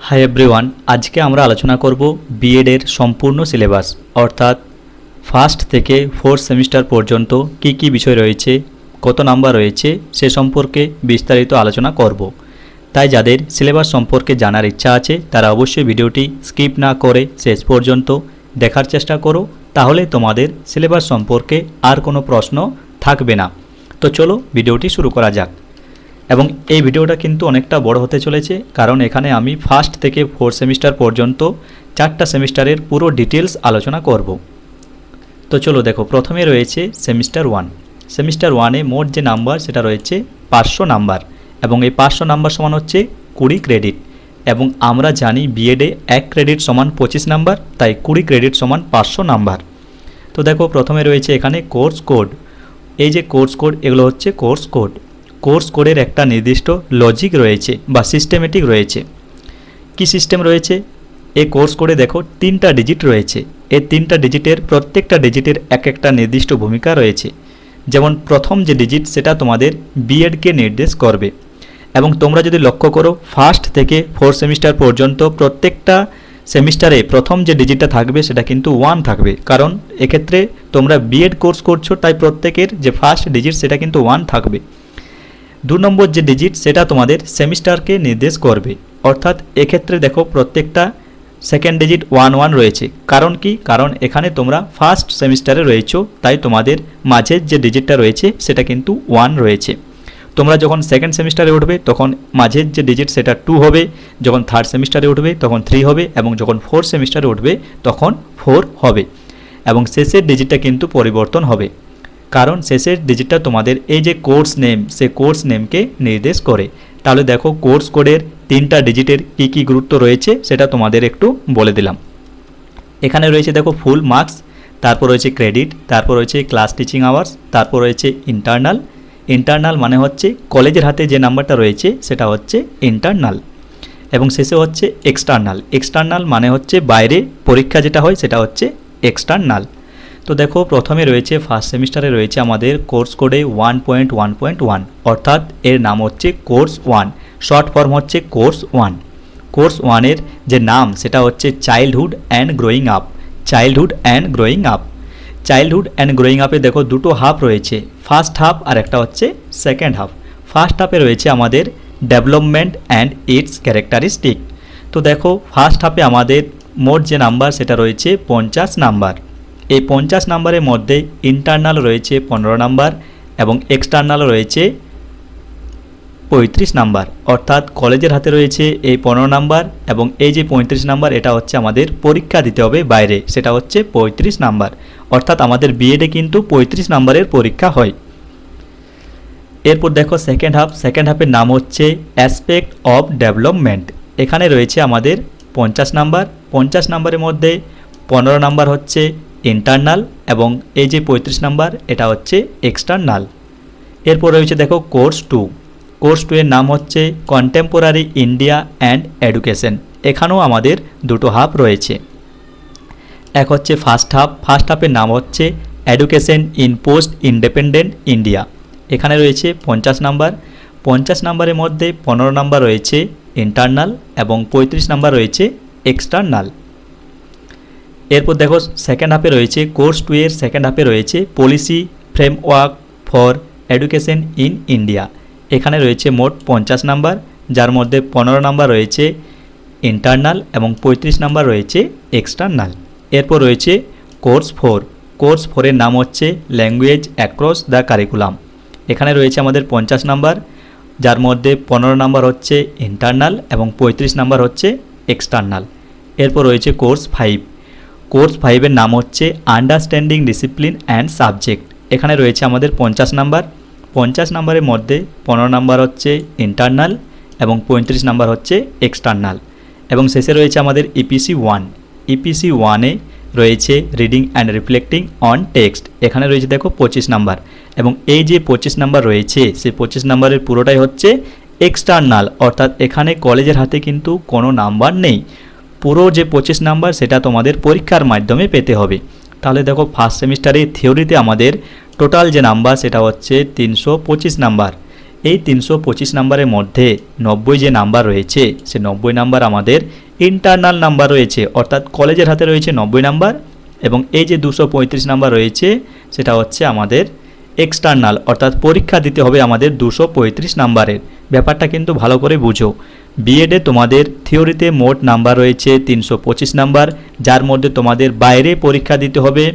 High everyone आज के आमरा आलोचना करब बीएड एर सम्पूर्ण सिलेबास अर्थात फार्स्ट थेके फोर्थ सेमिस्टार पर्यन्त की विषय रयेछे कत नम्बर रयेछे से सम्पर्के विस्तारित आलोचना करब। ताई जादेर सिलेबास सम्पर्के जानार इच्छा आछे तारा अवश्यई भिडियोटी स्किप ना करे शेष पर्यन्त देखार चेष्टा करो, ताहले तोमादेर सिलेबास सम्पर्के आर कोनो प्रश्न थाकबे ना। तो चलो भिडियोटी शुरू करा जाक। এবং এই ভিডিওটা কিন্তু অনেকটা বড় হতে চলেছে, কারণ এখানে আমি ফার্স্ট থেকে ফোর্থ সেমিস্টার পর্যন্ত চারটা সেমিস্টারের পুরো ডিটেলস আলোচনা করব। তো চলো দেখো, প্রথমে রয়েছে সেমিস্টার 1। সেমিস্টার 1 এ মোট যে নাম্বার সেটা রয়েছে 500 নাম্বার এবং এই 500 নাম্বার সমান হচ্ছে 20 ক্রেডিট এবং আমরা জানি বিএডে 1 ক্রেডিট সমান 25 নাম্বার, তাই 20 ক্রেডিট সমান 500 নাম্বার। তো দেখো প্রথমে রয়েছে এখানে কোর্স কোড। এই যে কোর্স কোড এগুলো হচ্ছে কোর্স কোড। কোর্স কোডের একটা নির্দিষ্ট লজিক রয়েছে বা সিস্টেমেটিক রয়েছে। কি সিস্টেম রয়েছে? এই কোর্স কোডে দেখো 3টা ডিজিট রয়েছে। এই 3টা ডিজিটের প্রত্যেকটা ডিজিটের এক একটা নির্দিষ্ট ভূমিকা রয়েছে। যেমন প্রথম যে ডিজিট সেটা তোমাদের বিএডকে নির্দেশ করবে এবং তোমরা যদি লক্ষ্য করো ফার্স্ট থেকে ফোর্থ সেমিস্টার পর্যন্ত প্রত্যেকটা সেমিস্টারে প্রথম যে ডিজিটটা থাকবে সেটা কিন্তু 1 থাকবে, কারণ এক্ষেত্রে তোমরা বিএড কোর্স করছো, তাই প্রত্যেকের যে ফার্স্ট ডিজিট সেটা কিন্তু 1 থাকবে। 2 নম্বর যে ডিজিট সেটা তোমাদের সেমিস্টারকে নির্দেশ করবে, অর্থাৎ এক্ষেত্রে দেখো প্রত্যেকটা সেকেন্ড ডিজিট 1 রয়েছে। কারণ কি? কারণ এখানে তোমরা ফার্স্ট সেমিস্টারে রয়েছো, তাই তোমাদের মাঝের যে ডিজিটটা রয়েছে সেটা কিন্তু 1 রয়েছে। তোমরা যখন সেকেন্ড সেমিস্টারে উঠবে তখন মাঝের যে ডিজিট সেটা 2 হবে, যখন থার্ড সেমিস্টারে উঠবে তখন 3 হবে এবং যখন ফোর্থ সেমিস্টারে উঠবে তখন 4 হবে এবং শেষের ডিজিটটা কিন্তু পরিবর্তন হবে, কারণ শেষের ডিজিটটা তোমাদের এই যে কোর্স নেম সে কোর্স নেমকে নির্দেশ করে। তাহলে দেখো কোর্স কোডের 3টা ডিজিটের কি গুরুত্ব রয়েছে সেটা তোমাদের একটু বলে দিলাম। এখানে রয়েছে দেখো ফুল মার্কস, তারপর রয়েছে ক্রেডিট, তারপর রয়েছে ক্লাস টিচিং আওয়ার্স, তারপর রয়েছে ইন্টারনাল। ইন্টারনাল মানে হচ্ছে কলেজের হাতে যে নাম্বারটা রয়েছে সেটা হচ্ছে ইন্টারনাল এবং শেষে হচ্ছে এক্সটার্নাল। এক্সটার্নাল মানে হচ্ছে বাইরে পরীক্ষা যেটা হয় সেটা হচ্ছে এক্সটার্নাল। তো দেখো প্রথমে রয়েছে ফার্স্ট সেমিস্টারে রয়েছে আমাদের কোর্স কোডে 1.1.1 অর্থাৎ এর নাম হচ্ছে কোর্স 1, শর্ট ফর্ম হচ্ছে কোর্স 1। কোর্স 1 এর যে নাম সেটা হচ্ছে childhood and growing up. Childhood and growing up. Childhood and growing আপে দেখো দুটো হাফ রয়েছে, ফার্স্ট হাফ আর একটা হচ্ছে সেকেন্ড হাফ। ফার্স্ট হাফে রয়েছে আমাদের ডেভেলপমেন্ট অ্যান্ড ইটস ক্যারেক্টারিস্টিক। তো দেখো ফার্স্ট হাফে আমাদের মোট যে নাম্বার সেটা রয়েছে 50 নাম্বার। এই 50 নাম্বারের মধ্যে ইন্টারনাল রয়েছে 15 নাম্বার এবং এক্সটার্নাল রয়েছে 35 নাম্বার, অর্থাৎ কলেজের হাতে রয়েছে এই 15 নাম্বার এবং এই যে 35 নাম্বার এটা হচ্ছে আমাদের পরীক্ষা দিতে হবে বাইরে, সেটা হচ্ছে 35 নাম্বার। অর্থাৎ আমাদের বিএডে কিন্তু 35 নাম্বারের পরীক্ষা হয়। এরপর দেখো সেকেন্ড হাফ। সেকেন্ড হাফের নাম হচ্ছে অ্যাসপেক্ট অফ ডেভেলপমেন্ট। এখানে রয়েছে আমাদের 50 নাম্বার। 50 নাম্বারের মধ্যে 15 নাম্বার হচ্ছে ইন্টারনাল এবং এই যে 35 নাম্বার এটা হচ্ছে এক্সটার্নাল। এরপর রয়েছে দেখো কোর্স 2। কোর্স 2 এর নাম হচ্ছে কন্টেম্পোরারি ইন্ডিয়া অ্যান্ড এডুকেশন। এখানেও আমাদের দুটো হাফ রয়েছে, এক হচ্ছে ফার্স্ট হাফ। ফার্স্ট হাফের নাম হচ্ছে education in post independent India. এখানে রয়েছে 50 নাম্বার। 50 নাম্বারের মধ্যে 15 নাম্বার রয়েছে ইন্টারনাল এবং 35 নাম্বার রয়েছে এক্সটার্নাল। এরপর দেখো সেকেন্ড হাফে রয়েছে কোর্স 2 এর সেকেন্ড হাফে রয়েছে policy framework for education in India. এখানে রয়েছে মোট 50 নাম্বার, যার মধ্যে 15 নাম্বার রয়েছে ইন্টারনাল এবং 35 নাম্বার রয়েছে এক্সটার্নাল। এরপর রয়েছে কোর্স 4। কোর্স 4 এর নাম হচ্ছে ল্যাঙ্গুয়েজ অ্যাক্রস দ্য কারিকুলাম। এখানে রয়েছে আমাদের 50 নাম্বার, যার মধ্যে 15 নাম্বার হচ্ছে ইন্টারনাল এবং 35 নাম্বার হচ্ছে এক্সটার্নাল। এরপর রয়েছে কোর্স 5। কোর্স 5 এর নাম হচ্ছে আন্ডারস্ট্যান্ডিং ডিসিপ্লিন অ্যান্ড সাবজেক্ট। এখানে রয়েছে আমাদের 50 নাম্বার। 50 নাম্বারের মধ্যে 15 নাম্বার হচ্ছে ইন্টারনাল এবং 35 নাম্বার হচ্ছে এক্সটার্নাল এবং শেষে রয়েছে আমাদের ইপিসি 1। ইপিসি 1 এ রয়েছে reading and reflecting on text. এখানে রয়েছে দেখো 25 নাম্বার এবং এই যে 25 নাম্বার রয়েছে সেই 25 নাম্বারের পুরোটাই হচ্ছে এক্সটার্নাল, অর্থাৎ এখানে কলেজের হাতে কিন্তু কোনো নাম্বার নেই। পুরো যে 25 নাম্বার সেটা তোমাদের পরীক্ষার মাধ্যমে পেতে হবে। তাহলে দেখো ফার্স্ট সেমিস্টারে থিওরিতে আমাদের টোটাল যে নাম্বার সেটা হচ্ছে 325 নাম্বার এই 325 নাম্বারের মধ্যে 90 যে নাম্বার রয়েছে সে 90 নাম্বার আমাদের ইন্টারনাল নাম্বার রয়েছে, অর্থাৎ কলেজের হাতে রয়েছে 90 নাম্বার, এবং এই যে 235 নাম্বার রয়েছে সেটা হচ্ছে আমাদের এক্সটার্নাল, অর্থাৎ পরীক্ষা দিতে হবে আমাদের 235 নাম্বারের। ব্যাপারটা কিন্তু ভালো করে বুঝো। বিএডে তোমাদের থিওরিতে মোট নাম্বার রয়েছে 325 নাম্বার, যার মধ্যে তোমাদের বাইরে পরীক্ষা দিতে হবে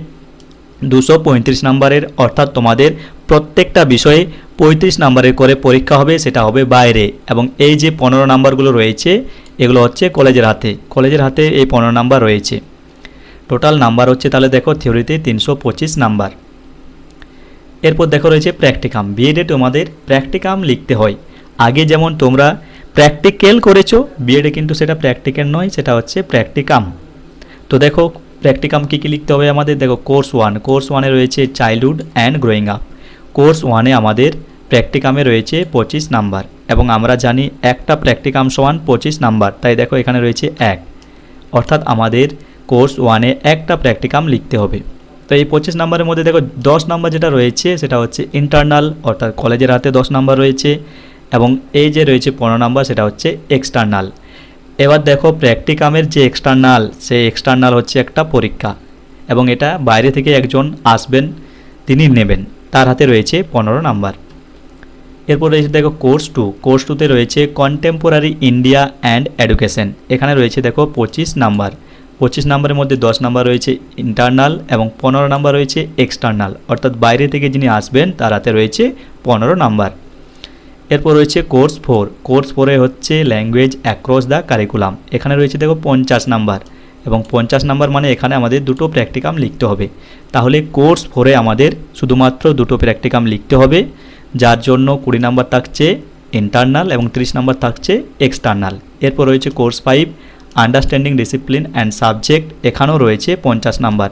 235 নাম্বারের, অর্থাৎ তোমাদের প্রত্যেকটা বিষয়ে 35 নাম্বারের করে পরীক্ষা হবে, সেটা হবে বাইরে। এবং এই যে 15 নাম্বারগুলো রয়েছে এগুলো হচ্ছে কলেজের হাতে এই 15 নাম্বার রয়েছে। টোটাল নাম্বার হচ্ছে তাহলে দেখো থিওরিতে 325 নাম্বার। এরপর দেখো রয়েছে প্র্যাকটিকাম। বিএডে তোমাদের প্র্যাকটিকাম লিখতে হয়। আগে যেমন তোমরা প্র্যাকটিক্যাল করেছো, বিএডে কিন্তু সেটা প্র্যাকটিক্যাল নয়, সেটা হচ্ছে প্র্যাকটিকাম। তো দেখো প্র্যাকটিকাম কী কী লিখতে হবে আমাদের। দেখো কোর্স 1 রয়েছে childhood and growing up. Course 1-এ আমাদের প্র্যাকটিকামে রয়েছে 25 নাম্বার, এবং আমরা জানি একটা প্র্যাকটিকাম সমান 25 নাম্বার, তাই দেখো এখানে রয়েছে 1, অর্থাৎ আমাদের কোর্স 1-এ একটা প্র্যাকটিকাম লিখতে হবে। তো এই 25 নাম্বারের মধ্যে দেখো 10 নাম্বার যেটা রয়েছে সেটা হচ্ছে ইন্টারনাল, অর্থাৎ কলেজের হাতে 10 নাম্বার রয়েছে, এবং এই যে রয়েছে 15 নাম্বার সেটা হচ্ছে এক্সটার্নাল। এবার দেখো প্র্যাকটিকামের যে এক্সটার্নাল, সেই এক্সটার্নাল হচ্ছে একটা পরীক্ষা, এবং এটা বাইরে থেকে একজন আসবেন তিনি নেবেন, তার হাতে রয়েছে 15 নাম্বার। এরপর রয়েছে দেখো কোর্স 2-তে রয়েছে কন্টেম্পোরারি ইন্ডিয়া অ্যান্ড এডুকেশন। এখানে রয়েছে দেখো 25 নাম্বার। 25 নাম্বারের মধ্যে 10 নাম্বার রয়েছে ইন্টারনাল এবং 15 নাম্বার রয়েছে এক্সটার্নাল, অর্থাৎ বাইরে থেকে যিনি আসবেন তার হাতে রয়েছে 15 নাম্বার। এরপর রয়েছে কোর্স 4-এ হচ্ছে ল্যাঙ্গুয়েজ অ্যাক্রস দ্য কারিকুলাম। এখানে রয়েছে দেখো 50 নাম্বার, এবং 50 নাম্বার মানে এখানে আমাদের দুটো প্র্যাকটিকাম লিখতে হবে। তাহলে কোর্স 4-এ আমাদের শুধুমাত্র দুটো প্র্যাকটিকাম লিখতে হবে, যার জন্য 20 নাম্বার থাকছে ইন্টারনাল এবং 30 নাম্বার থাকছে এক্সটার্নাল। এরপর রয়েছে course 5 understanding discipline and subject. এখানেও রয়েছে 50 নাম্বার।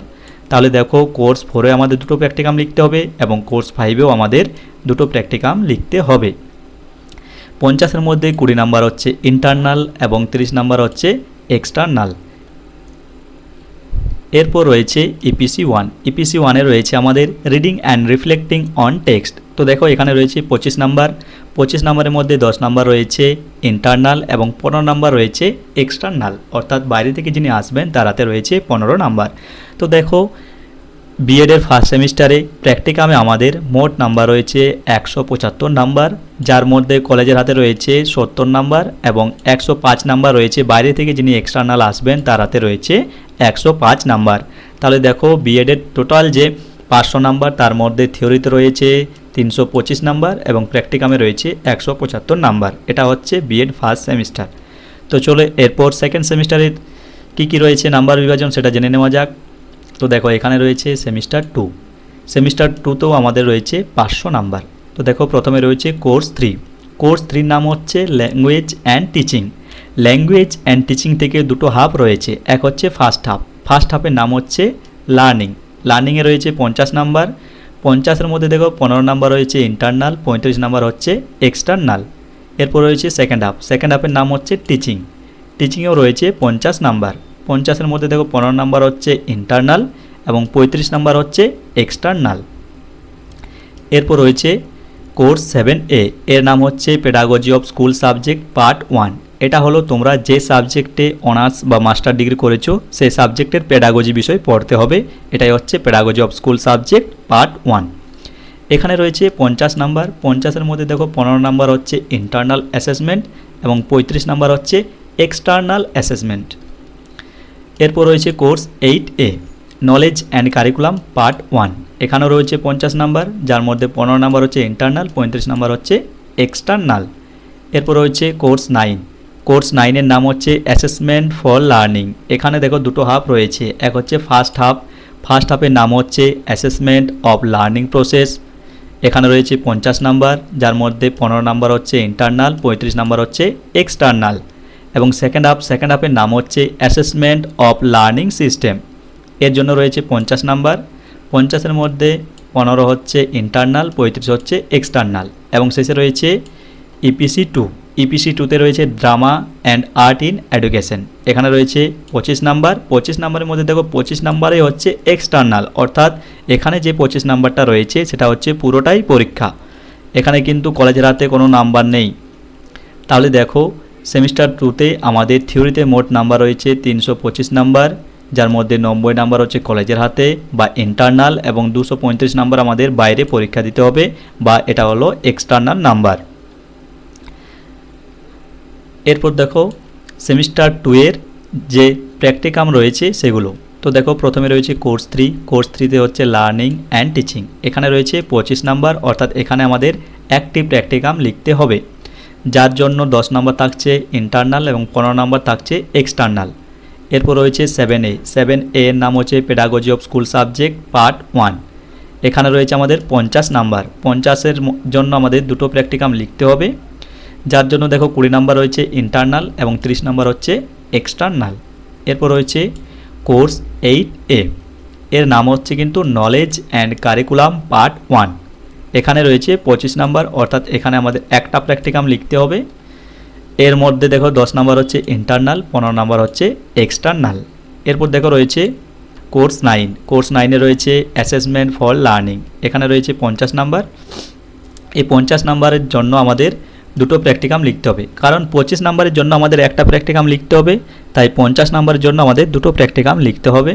তাহলে দেখো কোর্স 4-এ আমাদের দুটো প্র্যাকটিকাম লিখতে হবে, এবং কোর্স 5-এও আমাদের দুটো প্র্যাকটিকাম লিখতে হবে। 50-এর মধ্যে 20 নাম্বার হচ্ছে ইন্টারনাল এবং 30 নাম্বার হচ্ছে এক্সটার্নাল। এরপর রয়েছে ইপিসি 1-এ রয়েছে আমাদের reading and reflecting on text. তো দেখো এখানে রয়েছে 25 নাম্বার। 25 নাম্বারের মধ্যে 10 নাম্বার রয়েছে ইন্টারনাল এবং 15 নাম্বার রয়েছে এক্সটার্নাল, অর্থাৎ বাইরে থেকে যিনি আসবেন তার হাতে রয়েছে 15 নাম্বার। তো দেখো বিএডের ফার্স্ট সেমিস্টারে প্র্যাকটিকামে আমাদের মোট নাম্বার রয়েছে 175 নাম্বার, যার মধ্যে কলেজের হাতে রয়েছে 70 নাম্বার, এবং 105 নাম্বার রয়েছে বাইরে থেকে যিনি এক্সটার্নাল আসবেন তার হাতে রয়েছে 105 নাম্বার। তাহলে দেখো বিএডের টোটাল যে 500 নাম্বার, তার মধ্যে থিওরিতে রয়েছে 325 নাম্বার এবং প্র্যাকটিকামে রয়েছে 175 নাম্বার। এটা হচ্ছে বিএড ফার্স্ট সেমিস্টার। তো চলো এরপর সেকেন্ড সেমিস্টারের কী রয়েছে নাম্বার বিভাজন সেটা জেনে নেওয়া যাক। তো দেখো এখানে রয়েছে সেমিস্টার 2-তেও আমাদের রয়েছে 500 নাম্বার। তো দেখো প্রথমে রয়েছে কোর্স 3 নাম হচ্ছে language and teaching. Language and teaching থেকে দুটো হাফ রয়েছে, এক হচ্ছে ফার্স্ট হাফের নাম হচ্ছে লার্নিংয়ে রয়েছে 50 নাম্বার। 50-এর মধ্যে দেখো 15 নাম্বার রয়েছে ইন্টারনাল, 35 নাম্বার হচ্ছে এক্সটার্নাল। এরপর রয়েছে সেকেন্ড হাফের নাম হচ্ছে টিচিংয়েও রয়েছে 50 নাম্বার। 50-এর মধ্যে দেখো 15 নাম্বার হচ্ছে ইন্টারনাল এবং 35 নাম্বার হচ্ছে এক্সটার্নাল। এরপর রয়েছে কোর্স 7A, এর নাম হচ্ছে pedagogy of school subject part 1। এটা হলো তোমরা যে সাবজেক্টে অনার্স বা মাস্টার ডিগ্রি করেছো সেই সাবজেক্টের পেডাগজি বিষয় পড়তে হবে। এটাই হচ্ছে pedagogy of school subject part 1। এখানে রয়েছে 50 নাম্বার। 50-এর মধ্যে দেখো 15 নাম্বার হচ্ছে ইন্টারনাল অ্যাসেসমেন্ট এবং 35 নাম্বার হচ্ছে এক্সটার্নাল অ্যাসেসমেন্ট। এরপর রয়েছে course 8A knowledge and curriculum part 1। এখানেও রয়েছে 50 নাম্বার, যার মধ্যে 15 নাম্বার হচ্ছে ইন্টারনাল, 35 নাম্বার হচ্ছে এক্সটার্নাল। এরপর রয়েছে কোর্স 9-এর নাম হচ্ছে অ্যাসেসমেন্ট ফর লার্নিং। এখানে দেখো দুটো হাফ রয়েছে, এক হচ্ছে ফার্স্ট হাফের নাম হচ্ছে অ্যাসেসমেন্ট অফ লার্নিং প্রসেস। এখানে রয়েছে 50 নাম্বার, যার মধ্যে 15 নাম্বার হচ্ছে ইন্টারনাল, 35 নাম্বার হচ্ছে এক্সটার্নাল। এবং সেকেন্ড হাফের নাম হচ্ছে অ্যাসেসমেন্ট অফ লার্নিং সিস্টেম। এর জন্য রয়েছে 50 নাম্বার। 50-এর মধ্যে 15 হচ্ছে ইন্টারনাল, 35 হচ্ছে এক্সটার্নাল। এবং শেষে রয়েছে ইপিসি 2-তে রয়েছে drama and art in education. এখানে রয়েছে 25 নাম্বার। 25 নাম্বারের মধ্যে দেখো 25 নাম্বারে হচ্ছে এক্সটার্নাল, অর্থাৎ এখানে যে 25 নাম্বারটা রয়েছে সেটা হচ্ছে পুরোটাই পরীক্ষা। এখানে কিন্তু কলেজের হাতে কোনো নাম্বার নেই। তাহলে দেখো সেমিস্টার 2তে আমাদের থিওরিতে মোট নাম্বার রয়েছে 325 নাম্বার, যার মধ্যে 90 নাম্বার হচ্ছে কলেজের হাতে বা ইন্টারনাল, এবং 235 নাম্বার আমাদের বাইরে পরীক্ষা দিতে হবে বা এটা হলো এক্সটার্নাল নাম্বার। এরপর দেখো সেমিস্টার 2 এর যে প্র্যাকটিকাম রয়েছে সেগুলো। তো দেখো প্রথমে রয়েছে কোর্স 3। কোর্স 3তে হচ্ছে লার্নিং অ্যান্ড টিচিং। এখানে রয়েছে 25 নাম্বার, অর্থাৎ এখানে আমাদের একটি প্র্যাকটিকাম লিখতে হবে, যার জন্য 10 নাম্বার থাকছে ইন্টারনাল এবং 15 নাম্বার থাকছে এক্সটার্নাল। এরপর রয়েছে 7A। 7A এর নাম হচ্ছে pedagogy of school subject part 1। এখানে রয়েছে আমাদের 50 নাম্বার। 50-এর জন্য আমাদের দুটো প্র্যাকটিকাম লিখতে হবে, যার জন্য দেখো 20 নাম্বার রয়েছে ইন্টারনাল এবং 30 নাম্বার হচ্ছে এক্সটার্নাল। এরপর রয়েছে কোর্স 8A। এর নাম হচ্ছে কিন্তু নলেজ অ্যান্ড কারিকুলাম পার্ট 1। এখানে রয়েছে 25 নাম্বার, অর্থাৎ এখানে আমাদের একটা প্র্যাকটিকাম লিখতে হবে। এর মধ্যে দেখো 10 নাম্বার হচ্ছে ইন্টারনাল, 15 নাম্বার হচ্ছে এক্সটার্নাল। এরপর দেখো রয়েছে কোর্স 9। কোর্স 9-এ রয়েছে অ্যাসেসমেন্ট ফর লার্নিং। এখানে রয়েছে 50 নাম্বার। এই 50 নাম্বারের জন্য আমাদের দুটো প্র্যাকটিকাম লিখতে হবে, কারণ 25 নাম্বারের জন্য আমাদের একটা প্র্যাকটিকাম লিখতে হবে, তাই 50 নাম্বারের জন্য আমাদের দুটো প্র্যাকটিকাম লিখতে হবে,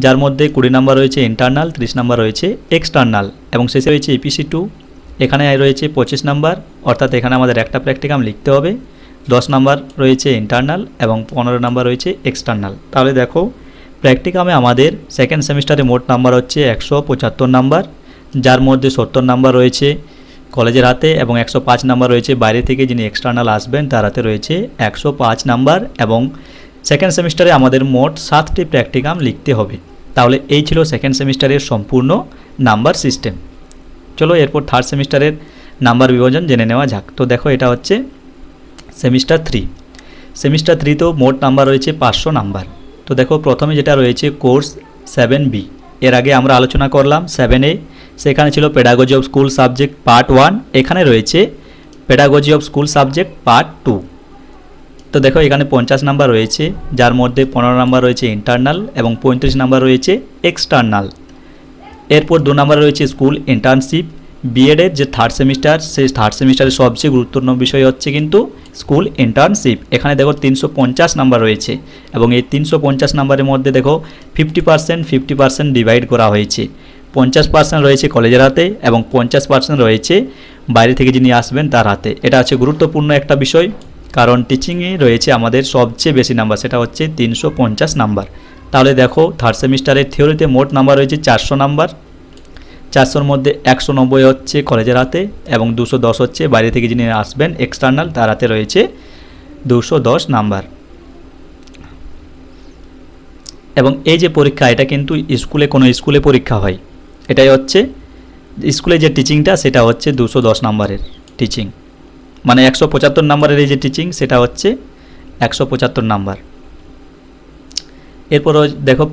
যার মধ্যে 20 নাম্বার রয়েছে ইন্টারনাল, 30 নাম্বার রয়েছে এক্সটার্নাল, এবং শেষে রয়েছে EPC 2। এখানে রয়েছে 25 নাম্বার, অর্থাৎ এখানে আমাদের একটা প্র্যাকটিকাম লিখতে হবে। 10 নাম্বার রয়েছে ইন্টারনাল এবং 15 নাম্বার রয়েছে এক্সটার্নাল। তাহলে দেখো প্র্যাকটিকামে আমাদের সেকেন্ড সেমিস্টারে মোট নাম্বার হচ্ছে 175 নাম্বার, যার মধ্যে 70 নাম্বার রয়েছে কলেজের হাতে এবং 105 নাম্বার রয়েছে বাইরে থেকে যিনি এক্সটার্নাল আসবেন তার হাতে রয়েছে 105 নাম্বার। এবং সেকেন্ড সেমিস্টারে আমাদের মোট 7টি প্র্যাকটিকাম লিখতে হবে। তাহলে এই ছিল সেকেন্ড সেমিস্টারের সম্পূর্ণ নাম্বার সিস্টেম। চলো এরপর থার্ড সেমিস্টারের নাম্বার বিভাজন জেনে নেওয়া যাক। তো দেখো এটা হচ্ছে সেমিস্টার 3। সেমিস্টার 3তেও মোট নাম্বার রয়েছে 500 নাম্বার। তো দেখো প্রথমে যেটা রয়েছে কোর্স 7B। এর আগে আমরা আলোচনা করলাম 7A, সেখানে ছিল pedagogy of school subject part 1। এখানে রয়েছে pedagogy of school subject part 2। তো দেখো এখানে 50 নাম্বার রয়েছে, যার মধ্যে 15 নাম্বার রয়েছে ইন্টারনাল এবং 35 নাম্বার রয়েছে এক্সটার্নাল। এরপর 2 নাম্বার রয়েছে স্কুল ইন্টার্নশিপ। বিএডের যে থার্ড সেমিস্টার, সেই থার্ড সেমিস্টারের সবচেয়ে গুরুত্বপূর্ণ বিষয় হচ্ছে কিন্তু স্কুল ইন্টার্নশিপ। এখানে দেখো 350 নাম্বার রয়েছে, এবং এই 350 নাম্বারের মধ্যে দেখো 50% ডিভাইড করা হয়েছে। 50% রয়েছে কলেজের হাতে এবং 50% রয়েছে বাইরে থেকে যিনি আসবেন তার হাতে। এটা হচ্ছে গুরুত্বপূর্ণ একটা বিষয়, কারণ টিচিংয়ে রয়েছে আমাদের সবচেয়ে বেশি নাম্বার, সেটা হচ্ছে 350 নাম্বার। তাহলে দেখো থার্ড সেমিস্টারের থিওরিতে মোট নাম্বার রয়েছে 400 নাম্বার। 400-র মধ্যে 190 হচ্ছে কলেজের হাতে এবং 210 হচ্ছে বাইরে থেকে যিনি আসবেন এক্সটার্নাল তার হাতে রয়েছে 210 নাম্বার। এবং এই যে পরীক্ষা, এটা কিন্তু কোনো স্কুলে পরীক্ষা হয়। এটাই হচ্ছে স্কুলে যে টিচিংটা, সেটা হচ্ছে 210 নাম্বারের টিচিং, মানে 175 নাম্বারের এই যে টিচিং সেটা হচ্ছে 175 নাম্বার। এরপর দেখো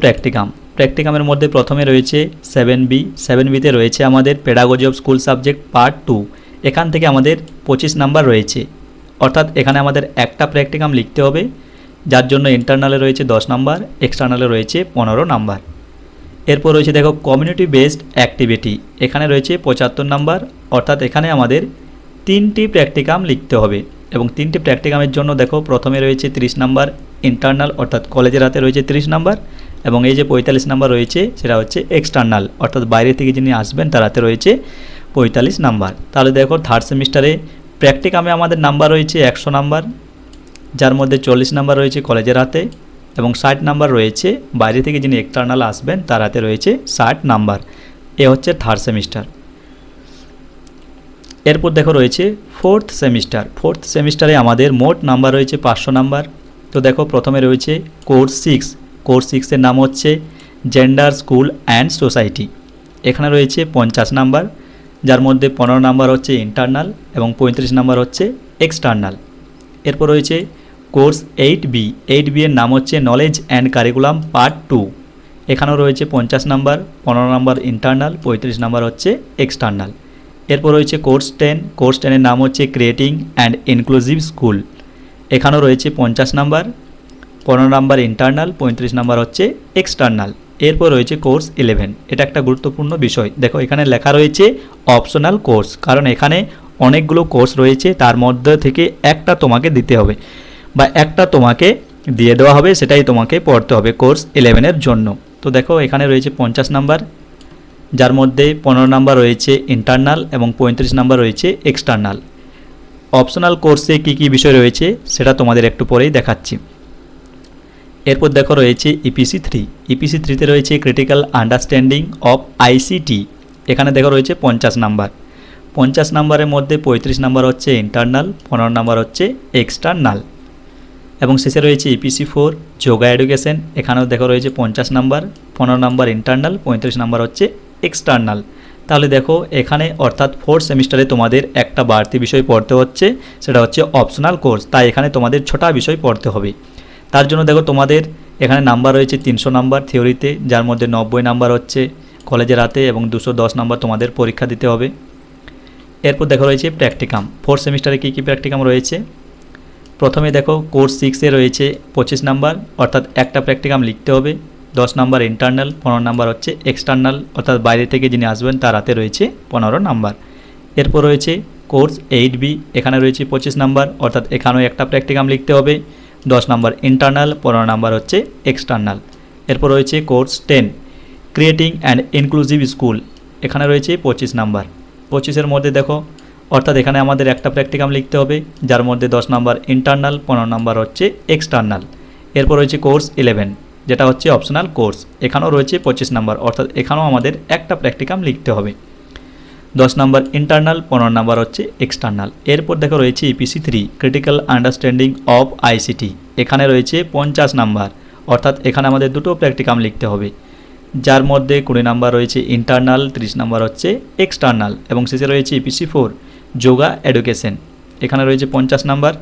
প্র্যাকটিকামের মধ্যে প্রথমে রয়েছে 7B। 7Bতে রয়েছে আমাদের pedagogy of school subject part 2। এখান থেকে আমাদের 25 নাম্বার রয়েছে, অর্থাৎ এখানে আমাদের একটা প্র্যাকটিকাম লিখতে হবে, যার জন্য ইন্টারনালে রয়েছে 10 নাম্বার, এক্সটার্নালে রয়েছে 15 নাম্বার। এরপর রয়েছে দেখো কমিউনিটি বেসড অ্যাক্টিভিটি। এখানে রয়েছে 75 নাম্বার, অর্থাৎ এখানে আমাদের 3টি প্র্যাকটিকাম লিখতে হবে, এবং 3টি প্র্যাকটিকামের জন্য দেখো প্রথমে রয়েছে 30 নাম্বার ইন্টারনাল, অর্থাৎ কলেজের হাতে রয়েছে 30 নাম্বার, এবং এই যে 45 নাম্বার রয়েছে সেটা হচ্ছে এক্সটার্নাল, অর্থাৎ বাইরে থেকে যিনি আসবেন তার হাতে রয়েছে 45 নাম্বার। তাহলে দেখো থার্ড সেমিস্টারে প্র্যাকটিকামে আমাদের নাম্বার রয়েছে 100 নাম্বার, যার মধ্যে 40 নাম্বার রয়েছে কলেজের হাতে এবং 60 নাম্বার রয়েছে বাইরে থেকে যিনি এক্সটার্নাল আসবেন তার হাতে রয়েছে 60 নাম্বার। এ হচ্ছে থার্ড সেমিস্টার। এরপর দেখো রয়েছে ফোর্থ সেমিস্টার। ফোর্থ সেমিস্টারে আমাদের মোট নাম্বার রয়েছে 500 নাম্বার। তো দেখো প্রথমে রয়েছে কোর্স 6। কোর্স 6-এর নাম হচ্ছে জেন্ডার স্কুল অ্যান্ড সোসাইটি। এখানে রয়েছে 50 নাম্বার, যার মধ্যে 15 নাম্বার হচ্ছে ইন্টারনাল এবং 35 নাম্বার হচ্ছে এক্সটার্নাল। এরপর রয়েছে কোর্স 8B। 8B এর নাম হচ্ছে নলেজ অ্যান্ড কারিকুলাম পার্ট 2। এখানেও রয়েছে 50 নাম্বার, 15 নাম্বার ইন্টারনাল, 35 নাম্বার হচ্ছে এক্সটার্নাল। এরপর রয়েছে কোর্স 10। কোর্স 10-এর নাম হচ্ছে ক্রিয়েটিং অ্যান্ড ইনক্লুসিভ স্কুল। এখানেও রয়েছে 50 নাম্বার, 15 নাম্বার ইন্টারনাল, 35 নাম্বার হচ্ছে এক্সটার্নাল। এরপর রয়েছে কোর্স 11। এটা একটা গুরুত্বপূর্ণ বিষয়। দেখো এখানে লেখা রয়েছে অপশনাল কোর্স, কারণ এখানে অনেকগুলো কোর্স রয়েছে, তার মধ্যে থেকে একটা তোমাকে দিতে হবে বা একটা তোমাকে দিয়ে দেওয়া হবে, সেটাই তোমাকে পড়তে হবে কোর্স 11-এর জন্য। তো দেখো এখানে রয়েছে 50 নাম্বার, যার মধ্যে 15 নাম্বার রয়েছে ইন্টারনাল এবং 35 নাম্বার রয়েছে এক্সটার্নাল। অপশনাল কোর্সে কী কী বিষয় রয়েছে সেটা তোমাদের একটু পরেই দেখাচ্ছি। এরপর দেখো রয়েছে ইপিসি 3। ইপিসি 3-তে রয়েছে ক্রিটিক্যাল আন্ডারস্ট্যান্ডিং অফ আইসিটি। এখানে দেখো রয়েছে 50 নাম্বার। 50 নাম্বারের মধ্যে 35 নাম্বার হচ্ছে ইন্টারনাল, 15 নাম্বার হচ্ছে এক্সটার্নাল। এবং শেষে রয়েছে ইপিসি 4 যোগা এডুকেশন। এখানেও দেখো রয়েছে 50 নাম্বার, 15 নাম্বার ইন্টারনাল, 35 নাম্বার হচ্ছে এক্সটার্নাল। তাহলে দেখো এখানে অর্থাৎ 4th সেমিস্টারে তোমাদের একটা বাড়তি বিষয় পড়তে হচ্ছে, সেটা হচ্ছে অপশনাল কোর্স। তাই এখানে তোমাদের 6টা বিষয় পড়তে হবে। তার জন্য দেখো তোমাদের এখানে নাম্বার রয়েছে 300 নাম্বার থিওরিতে, যার মধ্যে 90 নাম্বার হচ্ছে কলেজের হাতে এবং 210 নাম্বার তোমাদের পরীক্ষা দিতে হবে। এরপর দেখো রয়েছে প্র্যাকটিকাম। 4th সেমিস্টারে কী কী প্র্যাকটিকাম রয়েছে। প্রথমে দেখো কোর্স 6-এ রয়েছে 25 নাম্বার, অর্থাৎ একটা প্র্যাকটিকাম লিখতে হবে। 10 নাম্বার ইন্টারনাল, 15 নাম্বার হচ্ছে এক্সটার্নাল, অর্থাৎ বাইরে থেকে যিনি আসবেন তার হাতে রয়েছে 15 নাম্বার। এরপর রয়েছে কোর্স 8B। এখানে রয়েছে 25 নাম্বার, অর্থাৎ এখানেও একটা প্র্যাকটিকাম লিখতে হবে। 10 নাম্বার ইন্টারনাল, 15 নাম্বার হচ্ছে এক্সটার্নাল। এরপর রয়েছে course 10 creating and inclusive school. এখানে রয়েছে 25 নাম্বার। 25-এর মধ্যে দেখো অর্থাৎ এখানে আমাদের একটা প্র্যাকটিকাম লিখতে হবে, যার মধ্যে 10 নাম্বার ইন্টারনাল, 15 নাম্বার হচ্ছে এক্সটার্নাল। এরপর রয়েছে কোর্স 11, যেটা হচ্ছে অপশনাল কোর্স। এখানেও রয়েছে 25 নাম্বার, অর্থাৎ এখানেও আমাদের একটা প্র্যাকটিকাম লিখতে হবে। 10 নাম্বার ইন্টারনাল, 15 নাম্বার হচ্ছে এক্সটার্নাল। এরপর দেখো রয়েছে EPC 3 critical understanding of ICT. এখানে রয়েছে 50 নাম্বার, অর্থাৎ এখানে আমাদের দুটো প্র্যাকটিকাম লিখতে হবে, যার মধ্যে 20 নাম্বার রয়েছে ইন্টারনাল, 30 নাম্বার হচ্ছে এক্সটার্নাল। এবং শেষে রয়েছে ইপিসি 4 যোগা এডুকেশন। এখানে রয়েছে 50 নাম্বার,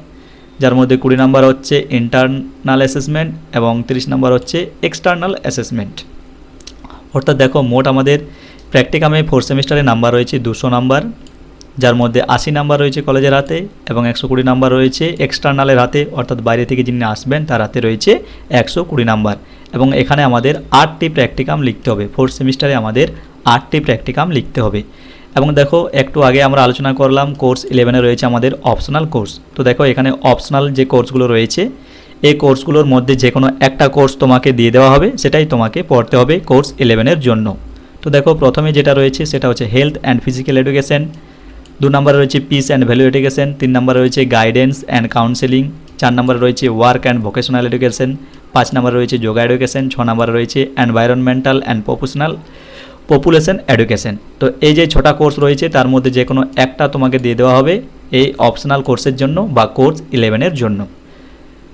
যার মধ্যে 20 নাম্বার হচ্ছে ইন্টারনাল অ্যাসেসমেন্ট এবং 30 নাম্বার হচ্ছে এক্সটার্নাল অ্যাসেসমেন্ট। অর্থাৎ দেখো মোট আমাদের প্র্যাকটিকামে 4th সেমিস্টারে নাম্বার রয়েছে 200 নাম্বার, যার মধ্যে 80 নাম্বার রয়েছে কলেজের হাতে এবং 120 নাম্বার রয়েছে এক্সটার্নালের হাতে, অর্থাৎ বাইরে থেকে যিনি আসবেন তার হাতে রয়েছে 120 নাম্বার। এবং এখানে আমাদের 8টি প্র্যাকটিকাম লিখতে হবে। 4th সেমিস্টারে আমাদের 8টি প্র্যাকটিকাম লিখতে হবে। এবং দেখো একটু আগে আমরা আলোচনা করলাম কোর্স 11-এ রয়েছে আমাদের অপশনাল কোর্স। তো দেখো এখানে অপশনাল যে কোর্সগুলো রয়েছে, এই কোর্সগুলোর মধ্যে যে কোনো একটা কোর্স তোমাকে দিয়ে দেওয়া হবে, সেটাই তোমাকে পড়তে হবে কোর্স 11-এর জন্য। তো দেখো প্রথমে যেটা রয়েছে সেটা হচ্ছে হেলথ অ্যান্ড ফিজিক্যাল এডুকেশন। 2 নম্বরে রয়েছে পিস অ্যান্ড ভ্যালু এডুকেশন। 3 নম্বরে রয়েছে গাইডেন্স অ্যান্ড কাউন্সেলিং। 4 নম্বরে রয়েছে ওয়ার্ক অ্যান্ড ভোকেশনাল এডুকেশন। 5 নম্বরে রয়েছে যোগা এডুকেশন। 6 নম্বরে রয়েছে এনভায়রনমেন্টাল অ্যান্ড পপুলেশন এডুকেশন। তো এই যে 6টা কোর্স রয়েছে তার মধ্যে যে কোনো একটা তোমাকে দিয়ে দেওয়া হবে এই অপশনাল কোর্সের জন্য বা কোর্স 11-এর জন্য।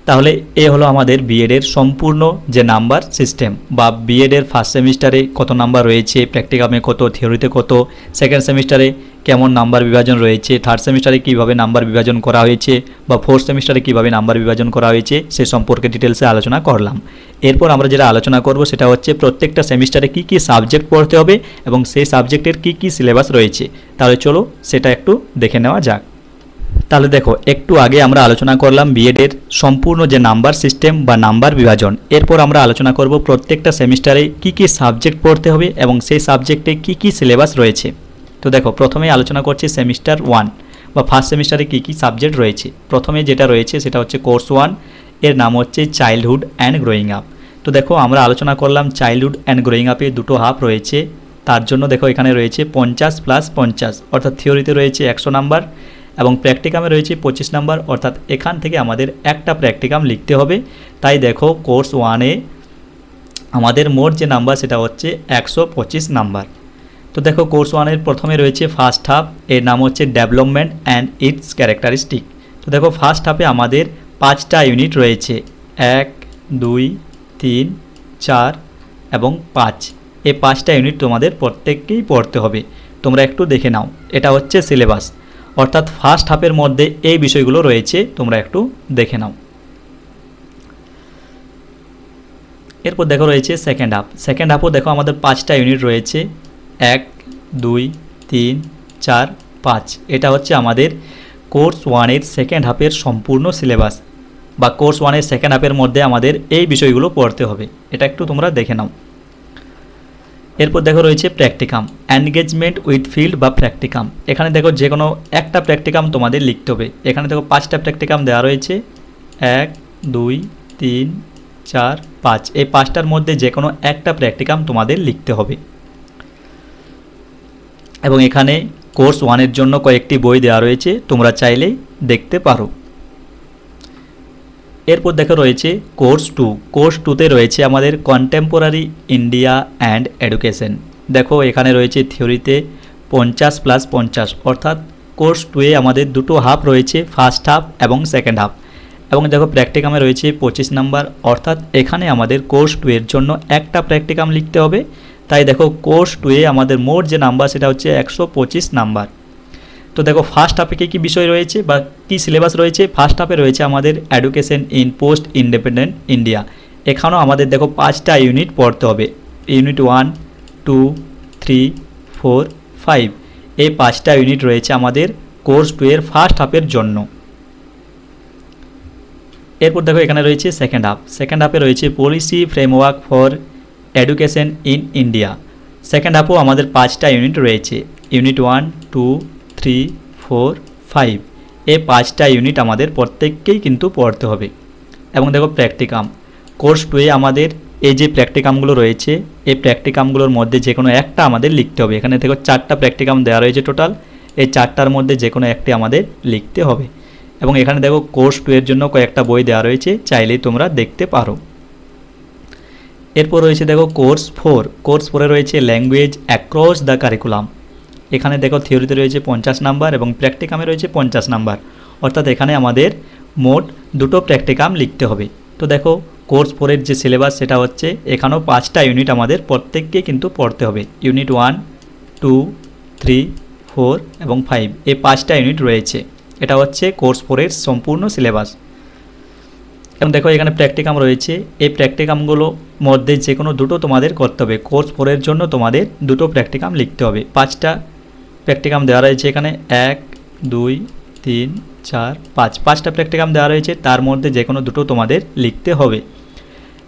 তাহলে এ হলো আমাদের বিএডের সম্পূর্ণ যে নাম্বার সিস্টেম বা বিএডের 1st সেমিস্টারে কত নাম্বার রয়েছে, প্র্যাকটিকামে কত, থিওরিতে কত, 2nd সেমিস্টারে কেমন নাম্বার বিভাজন রয়েছে, 3rd সেমিস্টারে কীভাবে নাম্বার বিভাজন করা হয়েছে বা 4th সেমিস্টারে কীভাবে নাম্বার বিভাজন করা হয়েছে সে সম্পর্কে ডিটেলসে আলোচনা করলাম। এরপর আমরা যেটা আলোচনা করব সেটা হচ্ছে প্রত্যেকটা সেমিস্টারে কী কী সাবজেক্ট পড়তে হবে এবং সেই সাবজেক্টের কী কী সিলেবাস রয়েছে। তাহলে চলো সেটা একটু দেখে নেওয়া যাক। তাহলে দেখো একটু আগে আমরা আলোচনা করলাম বিএডের সম্পূর্ণ যে নাম্বার সিস্টেম বা নাম্বার বিভাজন। এরপর আমরা আলোচনা করব প্রত্যেকটা সেমিস্টারে কী কী সাবজেক্ট পড়তে হবে এবং সেই সাবজেক্টে কী কী সিলেবাস রয়েছে। তো দেখো প্রথমে আলোচনা করছি সেমিস্টার 1 বা 1st সেমিস্টারে কী কী সাবজেক্ট রয়েছে। প্রথমে যেটা রয়েছে সেটা হচ্ছে কোর্স 1, এর নাম হচ্ছে চাইল্ডহুড অ্যান্ড গ্রোয়িং আপ। তো দেখো আমরা আলোচনা করলাম চাইল্ডহুড অ্যান্ড গ্রোয়িং আপে দুটো হাফ রয়েছে, তার জন্য দেখো এখানে রয়েছে 50 + 50, অর্থাৎ থিওরিতে রয়েছে 100 নাম্বার এবং প্র্যাকটিকামে রয়েছে 25 নাম্বার, অর্থাৎ এখান থেকে আমাদের একটা প্র্যাকটিকাম লিখতে হবে। তাই দেখো কোর্স 1-এ আমাদের মোট যে নাম্বার সেটা হচ্ছে 125 নাম্বার। তো দেখো কোর্স 1-এর প্রথমে রয়েছে ফার্স্ট হাফ, এর নাম হচ্ছে ডেভেলপমেন্ট অ্যান্ড ইটস ক্যারেক্টারিস্টিক। তো দেখো ফার্স্ট হাফে আমাদের 5টা ইউনিট রয়েছে, 1, 2, 3, 4 এবং 5। এই 5টা ইউনিট তোমাদের প্রত্যেককেই পড়তে হবে। তোমরা একটু দেখে নাও, এটা হচ্ছে সিলেবাস, অর্থাৎ ফার্স্ট হাফের মধ্যে এই বিষয়গুলো রয়েছে, তোমরা একটু দেখে নাও। এরপর দেখো রয়েছে সেকেন্ড হাফ। সেকেন্ড হাফও দেখো আমাদের 5টা ইউনিট রয়েছে, 1, 2, 3, 4, 5। এটা হচ্ছে আমাদের কোর্স 1-এর সেকেন্ড হাফের সম্পূর্ণ সিলেবাস বা কোর্স 1-এর সেকেন্ড হাফের মধ্যে আমাদের এই বিষয়গুলো পড়তে হবে। এটা একটু তোমরা দেখে নাও। এরপর দেখো রয়েছে প্র্যাকটিকাম, এনগেজমেন্ট উইথ ফিল্ড বা প্র্যাকটিকাম। এখানে দেখো যে কোনো একটা প্র্যাকটিকাম তোমাদের লিখতে হবে। এখানে দেখো 5টা প্র্যাকটিকাম দেওয়া রয়েছে, 1 2 3 4 5। এই 5টার মধ্যে যে কোনো একটা প্র্যাকটিকাম তোমাদের লিখতে হবে। এবং এখানে কোর্স 1-এর জন্য কয়েকটি বই দেওয়া রয়েছে, তোমরা চাইলেই দেখতে পারো। এরপর দেখো রয়েছে কোর্স 2। কোর্স 2তে রয়েছে আমাদের কন্টেম্পোরারি ইন্ডিয়া অ্যান্ড এডুকেশন। দেখো এখানে রয়েছে থিওরিতে 50+50, অর্থাৎ কোর্স 2-এ আমাদের দুটো হাফ রয়েছে, ফার্স্ট হাফ এবং সেকেন্ড হাফ। এবং দেখো প্র্যাকটিকামে রয়েছে 25 নাম্বার, অর্থাৎ এখানে আমাদের কোর্স 2-এর জন্য একটা প্র্যাকটিকাম লিখতে হবে। তাই দেখো কোর্স 2-এ আমাদের মোট যে নাম্বার সেটা হচ্ছে 125 নাম্বার। তো দেখো ফার্স্ট হাফে কী কী বিষয় রয়েছে বা কী সিলেবাস রয়েছে। ফার্স্ট হাফে রয়েছে আমাদের education in post independent India. এখানেও আমাদের দেখো 5টা ইউনিট পড়তে হবে, ইউনিট 1 2 3 4 5। এই 5টা ইউনিট রয়েছে আমাদের কোর্স 2-এর ফার্স্ট হাফের জন্য। এরপর দেখো এখানে রয়েছে সেকেন্ড হাফ। সেকেন্ড হাফে রয়েছে policy framework for education in India. Second হাফও আমাদের 5টা ইউনিট রয়েছে, ইউনিট 1 2 3 4 5। এই 5টা ইউনিট আমাদের প্রত্যেককেই কিন্তু পড়তে হবে। এবং দেখো প্র্যাকটিকাম, কোর্স 2-এ আমাদের এই যে প্র্যাকটিকামগুলো রয়েছে, এই প্র্যাকটিকামগুলোর মধ্যে যে কোনো একটা আমাদের লিখতে হবে। এখানে দেখো 4টা প্র্যাকটিকাম দেওয়া রয়েছে টোটাল, এই 4টার মধ্যে যে কোনো একটি আমাদের লিখতে হবে। এবং এখানে দেখো কোর্স 2-এর জন্য কয়েকটা বই দেওয়া রয়েছে, চাইলেই তোমরা দেখতে পারো। এরপর রয়েছে দেখো কোর্স 4। কোর্স 4-এ রয়েছে ল্যাঙ্গুয়েজ অ্যাক্রস দ্য কারিকুলাম। এখানে দেখো থিওরিতে রয়েছে 50 নাম্বার এবং প্র্যাকটিকামে রয়েছে 50 নাম্বার, অর্থাৎ এখানে আমাদের মোট দুটো প্র্যাকটিকাম লিখতে হবে। তো দেখো কোর্স 4-এর যে সিলেবাস সেটা হচ্ছে, এখানেও 5টা ইউনিট আমাদের প্রত্যেককে কিন্তু পড়তে হবে, ইউনিট 1 2 3 4 এবং 5। এই 5টা ইউনিট রয়েছে, এটা হচ্ছে কোর্স 4-এর সম্পূর্ণ সিলেবাস। এবং দেখো এখানে প্র্যাকটিকাম রয়েছে, এই প্র্যাকটিকামগুলোর মধ্যে যে কোনো দুটো তোমাদের করতে হবে। কোর্স 4-এর জন্য তোমাদের দুটো প্র্যাকটিকাম লিখতে হবে। 5টা প্র্যাকটিকাম দেওয়া রয়েছে এখানে, 1 2 3 4 5। 5টা প্র্যাকটিকাম দেওয়া রয়েছে, তার মধ্যে যে কোনো দুটো তোমাদের লিখতে হবে।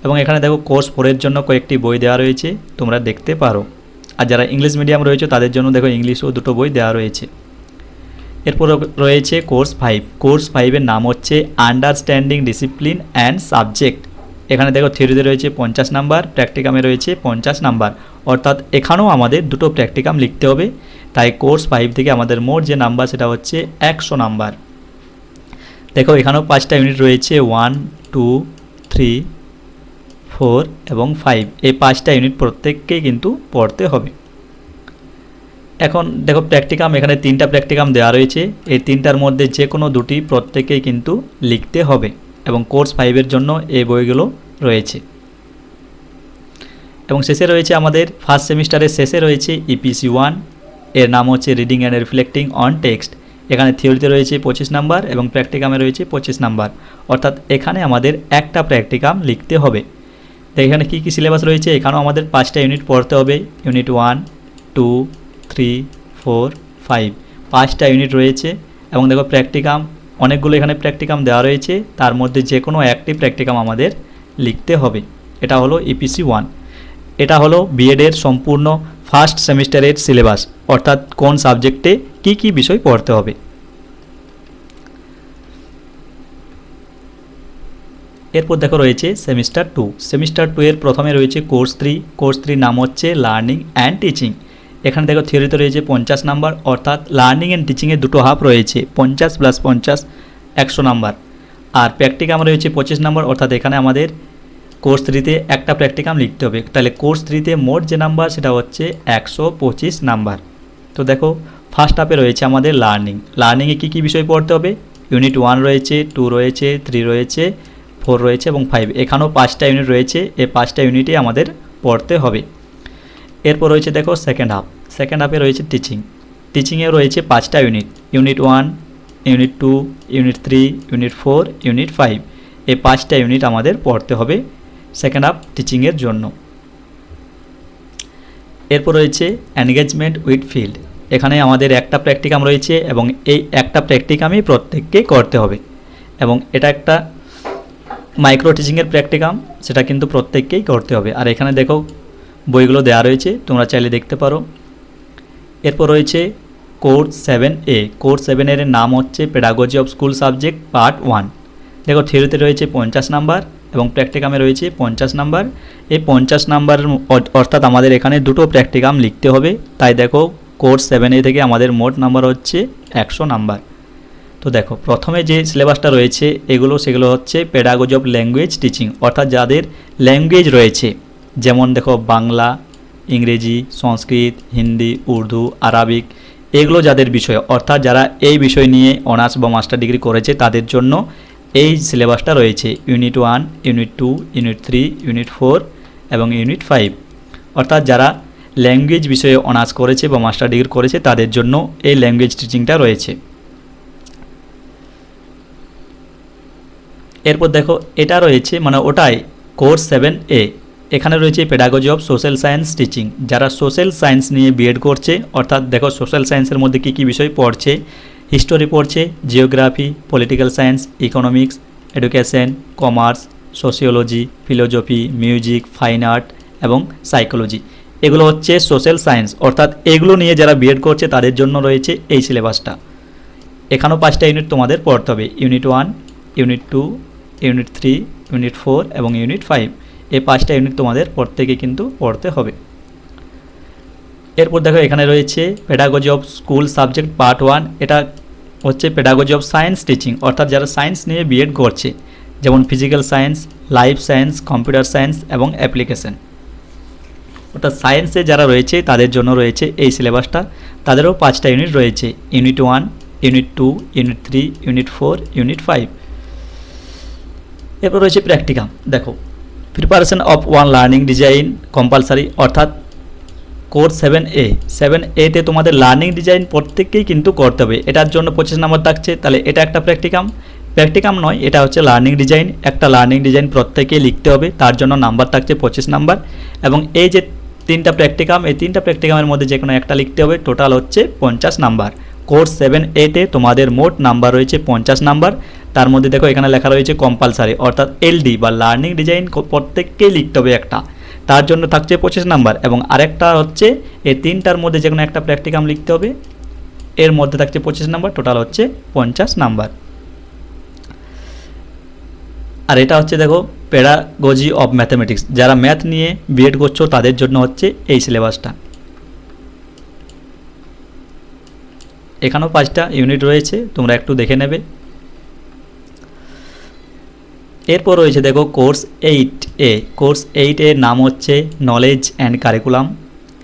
এবং এখানে দেখো কোর্স 4-এর জন্য কয়েকটি বই দেওয়া রয়েছে, তোমরা দেখতে পারো। আর যারা ইংলিশ মিডিয়াম রয়েছে তাদের জন্য দেখো ইংলিশও দুটো বই দেওয়া রয়েছে। এরপর রয়েছে কোর্স 5। কোর্স 5-এর নাম হচ্ছে আন্ডারস্ট্যান্ডিং ডিসিপ্লিন অ্যান্ড সাবজেক্ট। এখানে দেখো থিওরিতে রয়েছে 50 নাম্বার, প্র্যাকটিকামে রয়েছে 50 নাম্বার, অর্থাৎ এখানেও আমাদের দুটো প্র্যাকটিকাম লিখতে হবে। তাই কোর্স 5 থেকে আমাদের মোট যে নাম্বার সেটা হচ্ছে 100 নাম্বার। দেখো এখানেও 5টা ইউনিট রয়েছে, 1 2 3 4 এবং 5। এই 5টা ইউনিট প্রত্যেককেই কিন্তু পড়তে হবে। এখন দেখো প্র্যাকটিকাম, এখানে 3টা প্র্যাকটিকাম দেওয়া রয়েছে, এই 3টার মধ্যে যে কোনো দুটি প্রত্যেকেই কিন্তু লিখতে হবে। এবং কোর্স 5-এর জন্য এই বইগুলো রয়েছে। এবং শেষে রয়েছে আমাদের ফার্স্ট সেমিস্টারের শেষে রয়েছে ইপিসি 1, এর নাম হচ্ছে reading and reflecting on text. এখানে থিওরিতে রয়েছে 25 নাম্বার এবং প্র্যাকটিকামে রয়েছে 25 নাম্বার, অর্থাৎ এখানে আমাদের একটা প্র্যাকটিকাম লিখতে হবে। তো এখানে কী কী সিলেবাস রয়েছে, এখানেও আমাদের 5টা ইউনিট পড়তে হবে, ইউনিট 1 2 3 4 5। 5টা ইউনিট রয়েছে। এবং দেখো প্র্যাকটিকাম অনেকগুলো এখানে প্র্যাকটিকাম দেওয়া রয়েছে, তার মধ্যে যে কোনো একটি প্র্যাকটিকাম আমাদের লিখতে হবে। এটা হলো ইপিসি 1। এটা হলো বিএডের সম্পূর্ণ ফার্স্ট সেমিস্টারের সিলেবাস, অর্থাৎ কোন সাবজেক্টে কি কি বিষয় পড়তে হবে। এরপর দেখো রয়েছে সেমিস্টার 2। সেমিস্টার 2-এর প্রথমে রয়েছে কোর্স 3। কোর্স 3 নাম হচ্ছে লার্নিং অ্যান্ড টিচিং। এখানে দেখো থিওরিতে রয়েছে 50 নাম্বার, অর্থাৎ লার্নিং অ্যান্ড টিচিংয়ের দুটো হাফ রয়েছে, 50+50 100 নাম্বার। আর প্র্যাকটিকাম রয়েছে 25 নাম্বার, অর্থাৎ এখানে আমাদের কোর্স 3-তে একটা প্র্যাকটিকাম লিখতে হবে। তাহলে কোর্স 3-তে মোট যে নাম্বার সেটা হচ্ছে 125 নাম্বার। তো দেখো ফার্স্ট হাফে রয়েছে আমাদের লার্নিংয়ে কী কী বিষয় পড়তে হবে, ইউনিট 1 রয়েছে, 2 রয়েছে, 3 রয়েছে, 4 রয়েছে এবং 5। এখানেও 5টা ইউনিট রয়েছে, এই 5টা ইউনিটে আমাদের পড়তে হবে। এরপর রয়েছে দেখো সেকেন্ড হাফ। সেকেন্ড হাফে রয়েছে টিচিংয়ে রয়েছে 5টা unit, unit 1 unit 2 unit 3 unit 4 unit 5। এই 5টা ইউনিট আমাদের পড়তে হবে সেকেন্ড হাফ টিচিংয়ের জন্য। এরপর রয়েছে এনগেজমেন্ট উইথ ফিল্ড। এখানে আমাদের একটা প্র্যাকটিকাম রয়েছে এবং এই একটা প্র্যাকটিকামই প্রত্যেককে করতে হবে। এবং এটা একটা মাইক্রো টিচিংয়ের প্র্যাকটিকাম, সেটা কিন্তু প্রত্যেককেই করতে হবে। আর এখানে দেখো বইগুলো দেওয়া রয়েছে, তোমরা চাইলে দেখতে পারো। এরপর রয়েছে কোর্স 7A। কোর্স 7 এর নাম হচ্ছে pedagogy of school subject part 1। দেখো থিওরিতে রয়েছে 50 নাম্বার এবং প্র্যাকটিকামে রয়েছে 50 নাম্বার। এই 50 নাম্বার অর্থাৎ আমাদের এখানে দুটো প্র্যাকটিকাম লিখতে হবে। তাই দেখো কোর্স 7A থেকে আমাদের মোট নাম্বার হচ্ছে 100 নাম্বার। তো দেখো প্রথমে যে সিলেবাসটা রয়েছে সেগুলো হচ্ছে পেডাগজি অফ ল্যাঙ্গুয়েজ টিচিং, অর্থাৎ যাদের ল্যাঙ্গুয়েজ রয়েছে, যেমন দেখো বাংলা, ইংরেজি, সংস্কৃত, হিন্দি, উর্দু, আরবিক, এগুলো যাদের বিষয়, অর্থাৎ যারা এই বিষয় নিয়ে অনার্স বা মাস্টার ডিগ্রি করেছে তাদের জন্য এই সিলেবাসটা রয়েছে। ইউনিট 1, ইউনিট 2, ইউনিট 3, ইউনিট 4 এবং ইউনিট 5। অর্থাৎ যারা ল্যাঙ্গুয়েজ বিষয়ে অনার্স করেছে বা মাস্টার ডিগ্রি করেছে তাদের জন্য এই ল্যাঙ্গুয়েজ টিচিংটা রয়েছে। এরপর দেখো এটা রয়েছে মানে ওটাই কোর্স 7A। এখানে রয়েছে pedagogy of social science teaching. যারা সোশ্যাল সায়েন্স নিয়ে বিএড করছে, অর্থাৎ দেখো সোশ্যাল সায়েন্সের মধ্যে কী কী বিষয় পড়ছে, হিস্টোরি পড়ছে, geography, political science, economics, education, commerce, sociology, philosophy, music, fine art এবং সাইকোলজি, এগুলো হচ্ছে সোশ্যাল সায়েন্স। অর্থাৎ এগুলো নিয়ে যারা বিএড করছে তাদের জন্য রয়েছে এই সিলেবাসটা। এখানেও 5টা ইউনিট তোমাদের পড়তে হবে। ইউনিট 1, ইউনিট 2, ইউনিট 3, ইউনিট 4 এবং ইউনিট 5। এই 5টা ইউনিট তোমাদের প্রত্যেকে কিন্তু পড়তে হবে। এরপর দেখো এখানে রয়েছে pedagogy of school subject part 1। এটা হচ্ছে পেডাগজি অফ সায়েন্স টিচিং, অর্থাৎ যারা সায়েন্স নিয়ে বিএড করছে, যেমন physical science, life science, computer science এবং অ্যাপ্লিকেশন। অর্থাৎ সায়েন্সে যারা রয়েছে তাদের জন্য রয়েছে এই সিলেবাসটা। তাদেরও 5টা ইউনিট রয়েছে। Unit 1, unit 2, unit 3, unit 4, unit 5। এরপর রয়েছে প্র্যাকটিকাম। দেখো preparation of one learning design compulsory, অর্থাৎ কোর্স 7A তে তোমাদের লার্নিং ডিজাইন প্রত্যেককেই কিন্তু করতে হবে। এটার জন্য 25 নাম্বার থাকছে। তাহলে এটা একটা প্র্যাকটিকাম নয়, এটা হচ্ছে লার্নিং ডিজাইন। একটা লার্নিং ডিজাইন প্রত্যেকেই লিখতে হবে, তার জন্য নাম্বার থাকছে 25 নাম্বার। এবং এই যে 3টা প্র্যাকটিকাম, এই 3টা প্র্যাকটিকামের মধ্যে যে কোনো একটা লিখতে হবে। টোটাল হচ্ছে 50 নাম্বার। কোর্স 7A তে তোমাদের মোট নাম্বার রয়েছে 50 নাম্বার। তার মধ্যে দেখো এখানে লেখা রয়েছে কম্পালসারি, অর্থাৎ এলডি বা লার্নিং ডিজাইন প্রত্যেককেই লিখতে হবে একটা, তার জন্য থাকছে 25 নাম্বার। এবং আরেকটা হচ্ছে এই 3টার মধ্যে যে কোনো একটা প্র্যাকটিকাম লিখতে হবে, এর মধ্যে থাকছে 25 নাম্বার। টোটাল হচ্ছে 50 নাম্বার। আর এটা হচ্ছে দেখো পেডাগজি অফ ম্যাথমেটিক্স, যারা ম্যাথ নিয়ে বিএড করছো তাদের জন্য হচ্ছে এই সিলেবাসটা। এখানেও 5টা ইউনিট রয়েছে, তোমরা একটু দেখে নেবে। এরপর রয়েছে দেখো কোর্স 8A। কোর্স 8 এর নাম হচ্ছে নলেজ অ্যান্ড কারিকুলাম।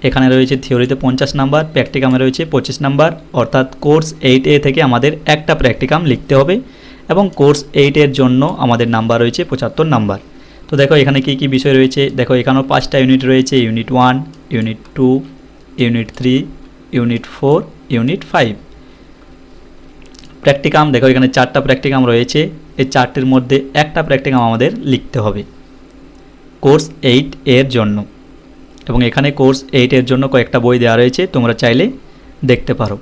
এখানে রয়েছে থিওরিতে 50 নাম্বার, প্র্যাকটিকামে রয়েছে 25 নাম্বার। অর্থাৎ কোর্স 8A থেকে আমাদের একটা প্র্যাকটিকাম লিখতে হবে এবং কোর্স 8 এর জন্য আমাদের নাম্বার রয়েছে 75 নাম্বার। তো দেখো এখানে কি কি বিষয় রয়েছে। দেখো এখানেও 5টা ইউনিট রয়েছে। Unit 1, unit 2, unit 3, unit 4, unit 5। Practicum দেখো এখানে 4টা প্র্যাকটিকাম রয়েছে। এই 4টির মধ্যে একটা প্র্যাকটিকাম আমাদের লিখতে হবে কোর্স 8 এর জন্য। এবং এখানে কোর্স 8 এর জন্য কয়েকটা বই দেওয়া রয়েছে, তোমরা চাইলে দেখতে পারো।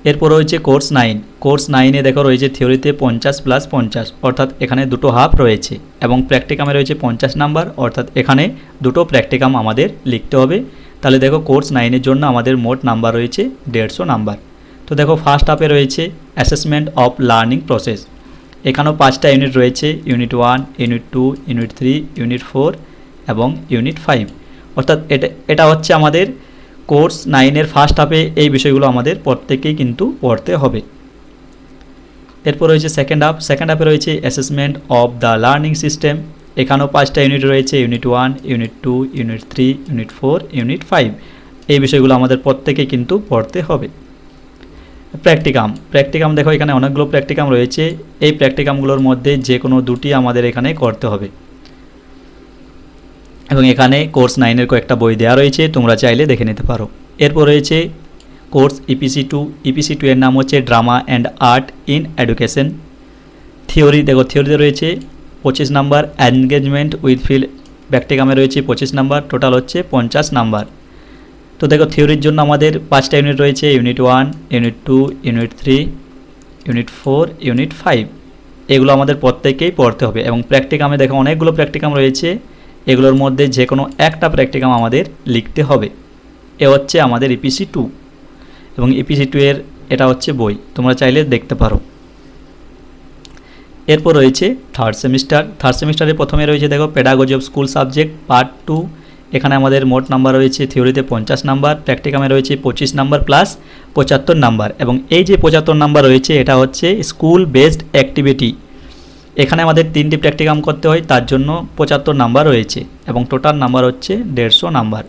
এরপর রয়েছে কোর্স 9। কোর্স 9-এ দেখো রয়েছে থিওরিতে 50 + 50, অর্থাৎ এখানে দুটো হাফ রয়েছে। এবং প্র্যাকটিকামে রয়েছে 50 নাম্বার, অর্থাৎ এখানে দুটো প্র্যাকটিকাম আমাদের লিখতে হবে। তাহলে দেখো কোর্স 9-এর জন্য আমাদের মোট নাম্বার রয়েছে 150 নাম্বার। তো দেখো ফার্স্ট হাফে রয়েছে অ্যাসেসমেন্ট অফ লার্নিং প্রসেস। এখানেও 5টা ইউনিট রয়েছে। ইউনিট 1, ইউনিট 2, ইউনিট 3, ইউনিট 4 এবং ইউনিট 5। অর্থাৎ এটা হচ্ছে আমাদের কোর্স 9-এর ফার্স্ট হাফে এই বিষয়গুলো আমাদের প্রত্যেককেই কিন্তু পড়তে হবে। এরপর রয়েছে সেকেন্ড হাফে রয়েছে assessment of the learning system. এখানেও 5টা ইউনিট রয়েছে। Unit 1, unit 2, unit 3, unit 4, unit 5। এই বিষয়গুলো আমাদের প্রত্যেকেই কিন্তু পড়তে হবে। প্র্যাকটিকাম দেখো এখানে অনেকগুলো প্র্যাকটিকাম রয়েছে। এই প্র্যাকটিকামগুলোর মধ্যে যে কোনো দুটি আমাদের এখানে করতে হবে। এবং এখানে কোর্স 9-এর কয়েকটা বই দেওয়া রয়েছে, তোমরা চাইলে দেখে নিতে পারো। এরপর রয়েছে কোর্স EPC 2 এর নাম হচ্ছে drama and art in education. Theory দেখো থিওরিতে রয়েছে 25 নাম্বার। এনগেজমেন্ট উইথ ফিল্ড প্র্যাকটিকামে রয়েছে 25 নাম্বার। টোটাল হচ্ছে 50 নাম্বার। তো দেখো থিওরির জন্য আমাদের 5টা ইউনিট রয়েছে। Unit 1, unit 2, unit 3, unit 4, unit 5। এগুলো আমাদের প্রত্যেককেই পড়তে হবে। এবং প্র্যাকটিকামে দেখো অনেকগুলো প্র্যাকটিকাম রয়েছে। এগুলোর মধ্যে যে কোনো একটা প্র্যাকটিকাম আমাদের লিখতে হবে। এ হচ্ছে আমাদের ইপিসি 2 এবং ইপিসি 2 এর এটা হচ্ছে বই, তোমরা চাইলে দেখতে পারো। এরপর রয়েছে থার্ড সেমিস্টারে প্রথমে রয়েছে দেখো pedagogy of school subject part 2। এখানে আমাদের মোট নাম্বার রয়েছে থিওরিতে 50 নাম্বার, প্র্যাকটিকামে রয়েছে 25 নাম্বার প্লাস 75 নাম্বার। এবং এই যে 75 নাম্বার রয়েছে এটা হচ্ছে স্কুল বেসড অ্যাক্টিভিটি। এখানে আমাদের 3টি প্র্যাকটিকাম করতে হয়, তার জন্য 75 নাম্বার রয়েছে এবং টোটাল নাম্বার হচ্ছে 150 নাম্বার।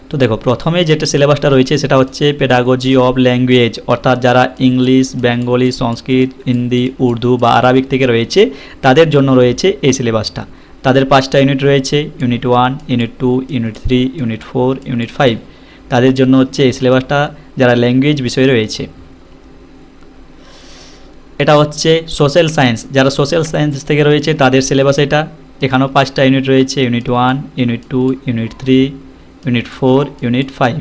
তো দেখো প্রথমে যেটা সিলেবাসটা রয়েছে সেটা হচ্ছে পেডাগজি অফ ল্যাঙ্গুয়েজ, অর্থাৎ যারা ইংলিশ, বেঙ্গলি, সংস্কৃত, হিন্দি, উর্দু বা আরবিক থেকে রয়েছে তাদের জন্য রয়েছে এই সিলেবাসটা। তাদের 5টা ইউনিট রয়েছে, unit 1, unit 2, unit 3, unit 4, unit 5। তাদের জন্য হচ্ছে এই সিলেবাসটা যারা ল্যাঙ্গুয়েজ বিষয়ে রয়েছে। এটা হচ্ছে সোশ্যাল সায়েন্স, যারা সোশ্যাল সায়েন্স থেকে রয়েছে তাদের সিলেবাস এটা। এখানেও 5টা ইউনিট রয়েছে, unit 1, unit 2, unit 3, unit 4, unit 5।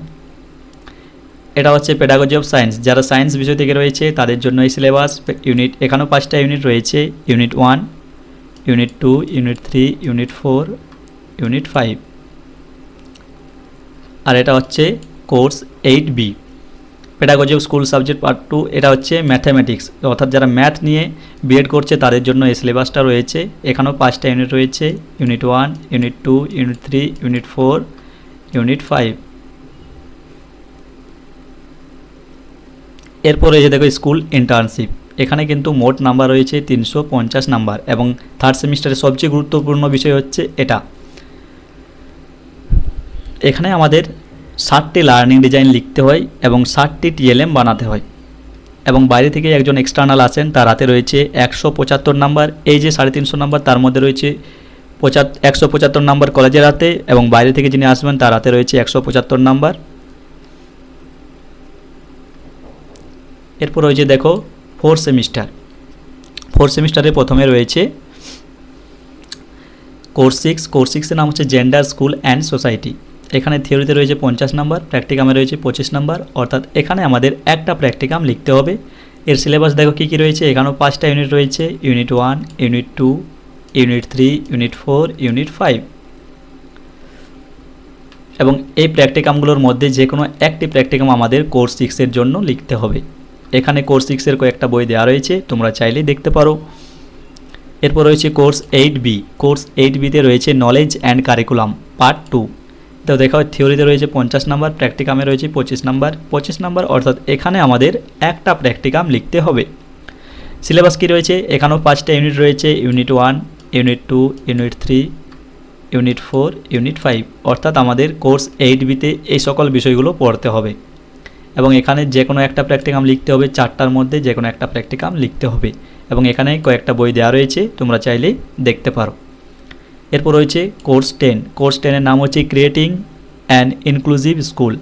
এটা হচ্ছে পেডাগজি অফ সায়েন্স, যারা সায়েন্স বিষয় থেকে রয়েছে তাদের জন্য এই সিলেবাস। ইউনিট এখানেও 5টা ইউনিট রয়েছে, unit 1, unit 2, unit 3, unit 4, unit 5। আর এটা হচ্ছে course 8B pedagogy of school subject part 2। এটা হচ্ছে ম্যাথামেটিক্স, অর্থাৎ যারা ম্যাথ নিয়ে বিএড করছে তাদের জন্য এই সিলেবাসটা রয়েছে। এখানেও 5টা ইউনিট রয়েছে, unit 1, unit 2, unit 3, unit 4, unit 5। এরপরে এই যে দেখো স্কুল ইন্টার্নশিপ, এখানে কিন্তু মোট নাম্বার রয়েছে 350 নাম্বার এবং থার্ড সেমিস্টারের সবচেয়ে গুরুত্বপূর্ণ বিষয় হচ্ছে এটা। এখানে আমাদের 60টি লার্নিং ডিজাইন লিখতে হয় এবং 60টি টিএলএম বানাতে হয় এবং বাইরে থেকে একজন এক্সটার্নাল আসেন, তার হাতে রয়েছে 175 নাম্বার। এই যে 350 নাম্বার তার মধ্যে রয়েছে 175 নাম্বার কলেজের হাতে এবং বাইরে থেকে যিনি আসবেন তার হাতে রয়েছে 175 নাম্বার। এরপর রয়েছে দেখো ফোর্থ সেমিস্টারে প্রথমে রয়েছে কোর্স 6 এর নাম হচ্ছে জেন্ডার, স্কুল অ্যান্ড সোসাইটি। এখানে থিওরিতে রয়েছে 50 নাম্বার, প্র্যাকটিকামে রয়েছে 25 নাম্বার, অর্থাৎ এখানে আমাদের একটা প্র্যাকটিকাম লিখতে হবে। এর সিলেবাস দেখো কী কী রয়েছে, এখানেও 5টা ইউনিট রয়েছে, unit 1, unit 2, unit 3, unit 4, unit 5। এবং এই প্র্যাকটিকামগুলোর মধ্যে যে কোনো একটি প্র্যাকটিকাম আমাদের কোর্স 6 এর জন্য লিখতে হবে। এখানে কোর্স 6 এর কয়েকটা বই দেওয়া রয়েছে, তোমরা চাইলেই দেখতে পারো। এরপর রয়েছে কোর্স 8B তে রয়েছে নলেজ অ্যান্ড কারিকুলাম পার্ট 2। তো দেখো থিওরিতে রয়েছে 50 নাম্বার, প্র্যাকটিকামে রয়েছে 25 নাম্বার, অর্থাৎ এখানে আমাদের একটা প্র্যাকটিকাম লিখতে হবে। সিলেবাস কী রয়েছে, এখানেও 5টা ইউনিট রয়েছে, unit 1, unit 2, unit 3, unit 4, unit 5, অর্থাৎ আমাদের কোর্স 8Bতে এই সকল বিষয়গুলো পড়তে হবে এবং এখানে যে কোনো একটা প্র্যাকটিকাম লিখতে হবে, 4টার মধ্যে যে কোনো একটা প্র্যাকটিকাম লিখতে হবে এবং এখানে কয়েকটা বই দেওয়া রয়েছে, তোমরা চাইলেই দেখতে পারো। এরপর রয়েছে কোর্স 10 এর নাম হচ্ছে ক্রিয়েটিং অ্যান ইনক্লুসিভ স্কুল।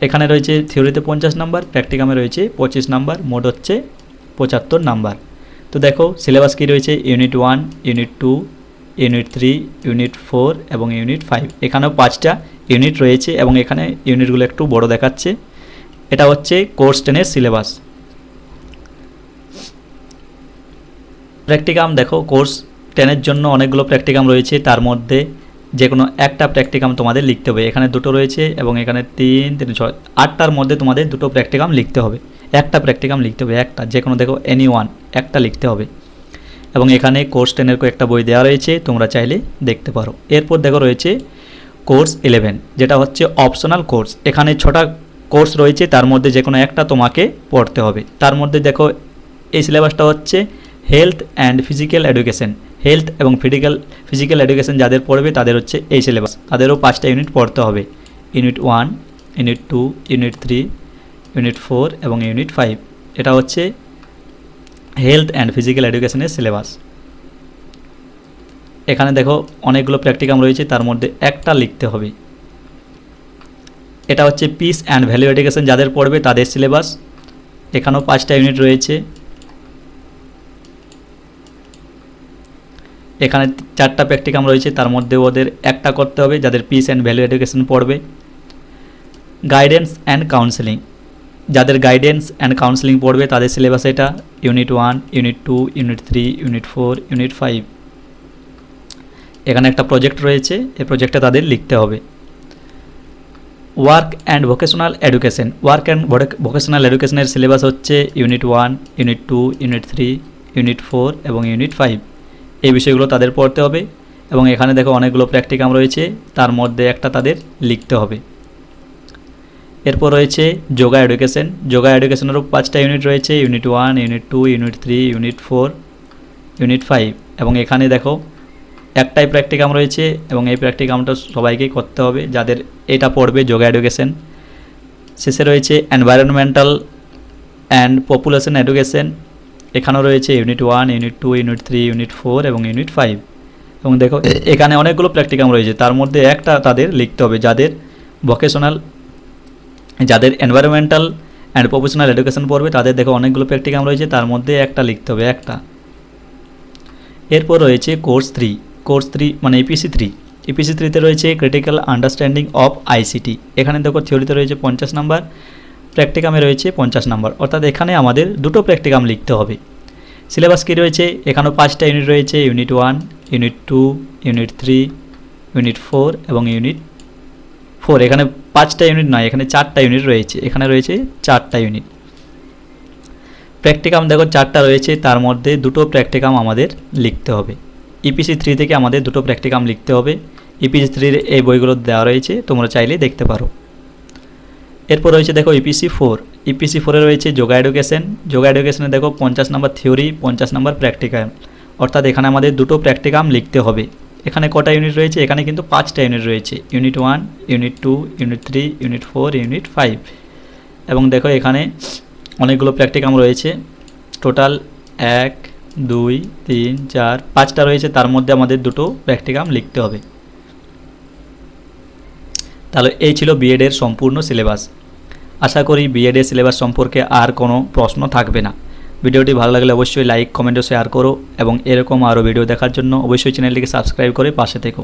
এখানে রয়েছে থিওরিতে 50 নাম্বার, প্র্যাকটিকামে রয়েছে 25 নাম্বার, মোট হচ্ছে 75 নাম্বার। তো দেখো সিলেবাস কী রয়েছে, ইউনিট 1, ইউনিট 2, ইউনিট 3, ইউনিট 4 এবং ইউনিট 5। এখানেও 5টা ইউনিট রয়েছে এবং এখানে ইউনিটগুলো একটু বড় দেখাচ্ছে। এটা হচ্ছে কোর্স 10 এর সিলেবাস। প্র্যাকটিকাম দেখো কোর্স 10 এর জন্য অনেকগুলো প্র্যাকটিকাম রয়েছে, তার মধ্যে যে কোনো একটা প্র্যাকটিকাম তোমাদের লিখতে হবে। এখানে 2টো রয়েছে এবং এখানে 3, 6, 8টার মধ্যে তোমাদের 2টো প্র্যাকটিকাম লিখতে হবে। একটা প্র্যাকটিকাম লিখতে হবে, একটা যে কোনো দেখো এনি1 একটা লিখতে হবে এবং এখানে কোর্স 10 এর কয়েকটা বই দেওয়া রয়েছে, তোমরা চাইলে দেখতে পারো। এরপর দেখো রয়েছে কোর্স 11 যেটা হচ্ছে অপশনাল কোর্স। এখানে 6টা কোর্স রয়েছে, তার মধ্যে যে কোনো একটা তোমাকে পড়তে হবে। তার মধ্যে দেখো এই সিলেবাসটা হচ্ছে health and physical education. Health এবং ফিজিক্যাল এডুকেশন যাদের পড়বে তাদের হচ্ছে এই সিলেবাস, তাদেরও 5টা ইউনিট পড়তে হবে, ইউনিট 1, ইউনিট 2, ইউনিট 3, ইউনিট 4 এবং ইউনিট 5। এটা হচ্ছে হেলথ অ্যান্ড ফিজিক্যাল এডুকেশনের সিলেবাস। এখানে দেখো অনেকগুলো প্র্যাকটিকাম রয়েছে, তার মধ্যে একটা লিখতে হবে। এটা হচ্ছে পিস অ্যান্ড ভ্যালু এডুকেশন যাদের পড়বে তাদের সিলেবাস। এখানেও 5টা ইউনিট রয়েছে, এখানে 4টা প্র্যাকটিকাম রয়েছে, তার মধ্যে ওদের একটা করতে হবে যাদের পিস অ্যান্ড ভ্যালু এডুকেশন পড়বে। গাইডেন্স অ্যান্ড কাউন্সেলিং যাদের গাইডেন্স অ্যান্ড কাউন্সেলিং পড়বে তাদের সিলেবাস এটা, unit 1, unit 2, unit 3, unit 4, unit 5। এখানে একটা প্রজেক্ট রয়েছে, এই প্রজেক্টটা তাদের লিখতে হবে। Work and vocational education, work and vocational এডুকেশনের সিলেবাস হচ্ছে ইউনিট 1, ইউনিট 2, ইউনিট 3, ইউনিট 4 এবং ইউনিট 5। এই বিষয়গুলো তাদের পড়তে হবে এবং এখানে দেখো অনেকগুলো প্র্যাকটিকাম রয়েছে, তার মধ্যে একটা তাদের লিখতে হবে। এরপর রয়েছে যোগা এডুকেশন, যোগা এডুকেশনেরও 5টা ইউনিট রয়েছে, unit 1, unit 2, unit 3, unit 4, unit 5 এবং এখানে দেখো একটাই প্র্যাকটিকাম রয়েছে এবং এই প্র্যাকটিকামটা সবাইকেই করতে হবে যাদের এটা পড়বে যোগা এডুকেশন। শেষে রয়েছে এনভায়রনমেন্টাল অ্যান্ড পপুলেশন এডুকেশন, এখানেও রয়েছে ইউনিট 1, ইউনিট 2, ইউনিট 3, ইউনিট 4 এবং ইউনিট 5 এবং দেখো এখানে অনেকগুলো প্র্যাকটিকাম রয়েছে, তার মধ্যে একটা তাদের লিখতে হবে যাদের ভোকেশনাল, যাদের এনভায়রনমেন্টাল অ্যান্ড প্রফেশনাল এডুকেশন পড়বে তাদের দেখো অনেকগুলো প্র্যাকটিকাম রয়েছে, তার মধ্যে একটা লিখতে হবে একটা। এরপর রয়েছে কোর্স 3, কোর্স 3 মানে ইপিসি 3, ইপিসি 3তে রয়েছে ক্রিটিক্যাল আন্ডারস্ট্যান্ডিং অফ আইসিটি। এখানে দেখো থিওরিতে রয়েছে 50 নাম্বার, প্র্যাকটিকামে রয়েছে 50 নাম্বার, অর্থাৎ এখানে আমাদের দুটো প্র্যাকটিকাম লিখতে হবে। সিলেবাস কী রয়েছে, এখানেও 5টা ইউনিট রয়েছে, ইউনিট 1, ইউনিট 2, ইউনিট 3, ইউনিট 4 এবং ইউনিট 4। এখানে 5টা ইউনিট নয়, এখানে 4টা ইউনিট রয়েছে, এখানে রয়েছে 4টা ইউনিট। প্র্যাকটিকাম দেখো 4টা রয়েছে, তার মধ্যে দুটো প্র্যাকটিকাম আমাদের লিখতে হবে। ইপিসি 3 থেকে আমাদের দুটো প্র্যাকটিকাম লিখতে হবে। ইপিসি 3-র এই বইগুলো দেওয়া রয়েছে, তোমরা চাইলে দেখতে পারো। এরপর রয়েছে দেখো ইপিসি 4, ইপিসি 4-এ রয়েছে যোগা এডুকেশন, যোগা এডুকেশনে দেখো 50 নাম্বার থিওরি, 50 নাম্বার প্র্যাকটিকাম, অর্থাৎ এখানে আমাদের দুটো প্র্যাকটিকাম লিখতে হবে। এখানে কটা ইউনিট রয়েছে, এখানে কিন্তু 5টা ইউনিট রয়েছে, unit 1, unit 2, unit 3, unit 4, unit 5 এবং দেখো এখানে অনেকগুলো প্র্যাকটিকাম রয়েছে, টোটাল 1, 2, 3, 4, 5টা রয়েছে, তার মধ্যে আমাদের দুটো প্র্যাকটিকাম লিখতে হবে। তাহলে এই ছিল বিএডের সম্পূর্ণ সিলেবাস। আশা করি বিএডের সিলেবাস সম্পর্কে আর কোনো প্রশ্ন থাকবে না। ভিডিওটি ভালো লাগলে অবশ্যই লাইক, কমেন্ট ও শেয়ার করো এবং এরকম আরও ভিডিও দেখার জন্য অবশ্যই চ্যানেলটিকে সাবস্ক্রাইব করে পাশে থেকো।